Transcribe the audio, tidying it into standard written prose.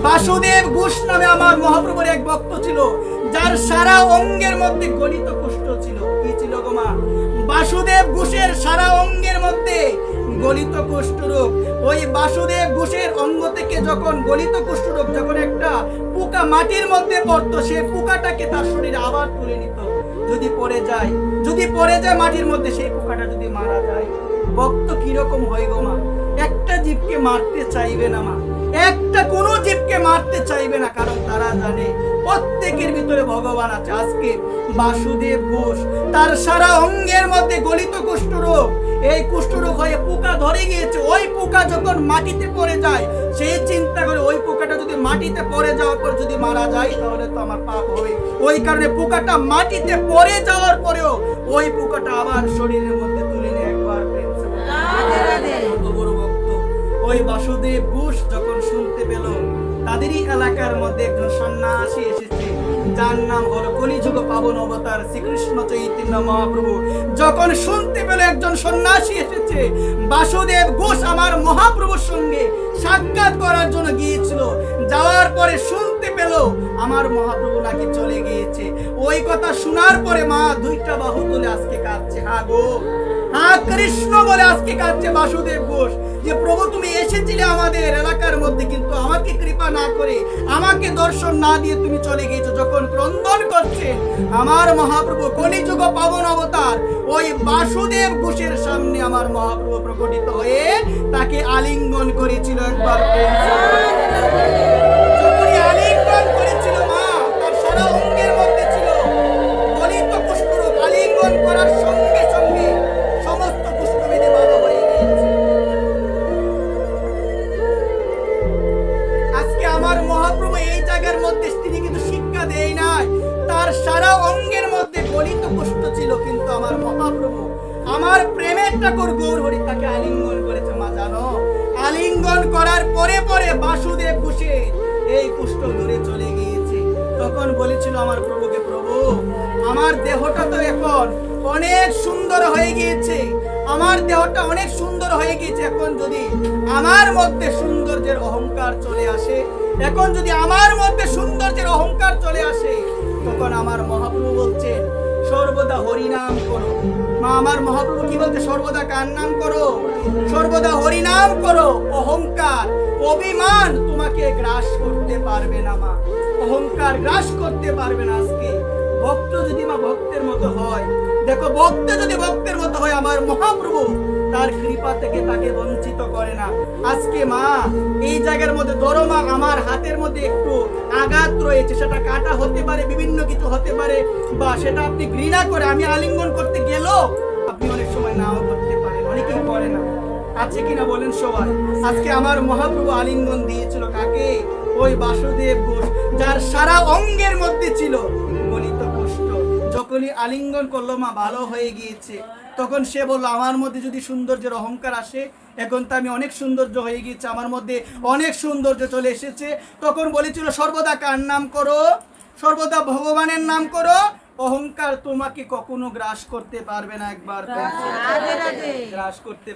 বাসুদেব ঘোষ নামে আমার মহাপ্রভুর এক ভক্ত ছিল, যার সারা অঙ্গের মধ্যে গলিত কুষ্ঠ ছিল। কি ছিল গো মা? বাসুদেব ঘোষের সারা অঙ্গের মধ্যে গলিত কুষ্ঠরোগ। ওই বাসুদেব ঘোষের অঙ্গ থেকে যখন গলিত কুষ্ঠরোগ, যখন একটা পোকা মাটির মধ্যে পড়তো, সে পোকাটাকে তার শরীরে আবার তুলে নিত। যদি পড়ে যায় মাটির মধ্যে, সেই পোকাটা যদি মারা যায়, ভক্ত কিরকম হয় গো মা? একটা জীবকে মারতে চাইবে না মা, একটা কোনো জীবকে মারতে চাইবে না, কারণ তারা জানে প্রত্যেকের ভিতরে ভগবান আছে। আজকে বাসুদেব ঘোষ, তার সারা অঙ্গের মধ্যে গলিত কুষ্ঠরোগ, এই কুষ্ঠরোগ হয়ে পোকা ধরে গিয়েছে। ওই পোকা যখন মাটিতে পড়ে যায়, সেই চিন্তা করে ওই পোকাটা যদি মাটিতে পড়ে যাওয়ার পর যদি মারা যায়, তাহলে তো আমার পাপ হবে। ওই কারণে পোকাটা মাটিতে পড়ে যাওয়ার পরেও ওই পোকাটা আবার শরীরের মধ্যে তুলে নিয়ে একবার বড় ভক্ত। ওই বাসুদেব ঘোষ যখন শুনতে পেল তাদেরই এলাকার মধ্যে একজন সন্ন্যাসী এসেছে, যার নাম হলো কলিযুগ পাবন অবতার শ্রীকৃষ্ণ চৈতন্য মহাপ্রভু। যখন শুনতে পেল একজন সন্ন্যাসী এসেছে, বাসুদেব ঘোষ আমার মহাপ্রভুর সঙ্গে সাক্ষাৎ করার জন্য গিয়েছিল, যাওয়ার পরে শুনতে পেল আমার মহাপ্রভু নাকি চলে গিয়েছে। ওই কথা শোনার পরে মা দুইটা বাহু তুলে আজকে কাঁদছে। হা গো, হ্যাঁ কৃষ্ণ বলে আজকে কাঁদছে বাসুদেব ঘোষ, যে প্রভু তুমি এসেছিলে আমাদের এলাকার মধ্যে, কিন্তু আমাকে কৃপা না করে, আমাকে দর্শন না দিয়ে তুমি চলে গিয়েছো। যখন ক্রন্দন করছে আমার মহাপ্রভু কলিযুগ পাবন অবতার, ওই বাসুদেব ঘোষের সামনে আমার মহাপ্রভু প্রকটিত হয়ে তাকে আলিঙ্গন করেছিল। একবার যখনই আলিঙ্গন করেছিল মা, তার সারা অঙ্গের মধ্যে ছিল গলিত কুষ্ঠরোগ। আলিঙ্গন করার সঙ্গে সঙ্গে সমস্ত কুষ্ঠবেদী ভালো হয়ে গিয়েছে। আজকে আমার মহাপ্রভু এই জায়গার মধ্যে তিনি কিন্তু শিক্ষা দেয় নাই, তার সারা অঙ্গের মধ্যে গলিত কুষ্ঠ ছিল, কিন্তু আমার মহাপ্রভু আমার প্রেমের ঠাকুর গৌর হরি তাকে আলিঙ্গন করেছে। মা জানো, আলিঙ্গন করার পরে পরে বাসুদেব ঘোষে এই কুষ্ঠ দূরে চলে গিয়েছে। তখন বলেছিল আমার প্রভুকে, প্রভু আমার দেহটা তো এখন অনেক সুন্দর হয়ে গিয়েছে, আমার দেহটা অনেক সুন্দর হয়ে গিয়েছে, এখন যদি আমার মধ্যে সৌন্দর্যের অহংকার চলে আসে, এখন যদি আমার মধ্যে সৌন্দর্যের অহংকার চলে আসে, তখন আমার মহাপ্রভু বলছে সর্বদা হরিনাম করো। মা আমার মহাপ্রভু কি বলতে? সর্বদা কার নাম করো? সর্বদা হরিনাম করো। অহংকার অভিমান তোমাকে গ্রাস করতে পারবে না মা, অহংকার গ্রাস করতে পারবে না। আজকে ভক্ত যদি মা ভক্তের মতো হয়, দেখো ভক্ত যদি ভক্তের মতো হয়, আমার মহাপ্রভু তার কৃপা থেকে তাকে বঞ্চিত করে না। আজকে মা এই জায়গার মধ্যে ধরো মা, আমার হাতের মধ্যে একটু আঘাত রয়েছে, সেটা কাটা হতে পারে, বিভিন্ন কিছু হতে পারে, বা সেটা আপনি ঘৃণা করে আমি আলিঙ্গন করতে গেলেও আপনি অনেক সময় নাও করতে পারেন, অনেকেই করে না। আছে কিনা বলেন সবাই? আজকে আমার মহাপ্রভু আলিঙ্গন দিয়েছিল কাকে? ওই বাসুদেব ঘোষ, যার সারা অঙ্গের মধ্যে ছিল গলিত কুষ্ঠ। যখনই আলিঙ্গন করলো মা ভালো হয়ে গিয়েছে, তখন সে বলল আমার মধ্যে যদি সৌন্দর্যের অহংকার আসে, এখন তো আমি অনেক সৌন্দর্য হয়ে গিয়েছে, আমার মধ্যে অনেক সৌন্দর্য চলে এসেছে। তখন বলেছিল সর্বদা কার নাম করো? সর্বদা ভগবানের নাম করো, অহংকার তোমাকে কখনো গ্রাস করতে পারবে না। একবার গ্রাস করতে